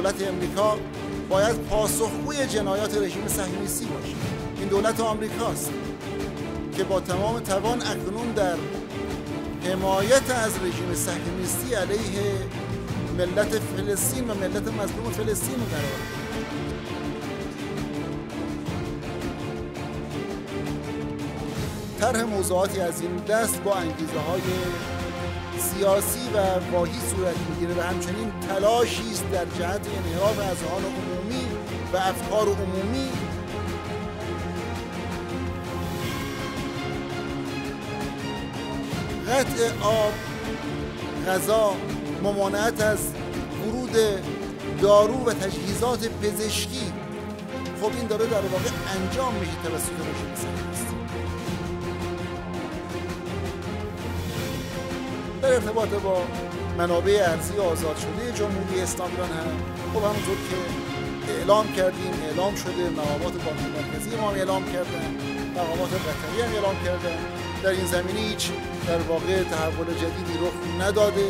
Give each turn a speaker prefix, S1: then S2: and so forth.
S1: دولت امریکا باید پاسخگوی جنایات رژیم صهیونیستی باشه. این دولت آمریکاست که با تمام توان اکنون در حمایت از رژیم صهیونیستی علیه ملت فلسطین و ملت مظلوم فلسطین قرار. طرح موضوعاتی از این دست با انگیزه‌های سیاسی و واهی صورت می‌گیره و همچنین تلاشی است در جهت انحراف اذهان عمومی و افکار عمومی قطع آب، غذا، ممانعت از ورود دارو و تجهیزات پزشکی. خب این داره در واقع انجام میشه توسط رژیم صهیونیستی. در ارتباط با منابع ارضی آزاد شده جمهوری اسلامی ایران هم خب همونطور که اعلام شده، مقامات بانک مرکزی ما اعلام کردن، مقامات قطری هم اعلام کردن. در این زمینه هیچ در واقع تحول جدیدی رخ نداده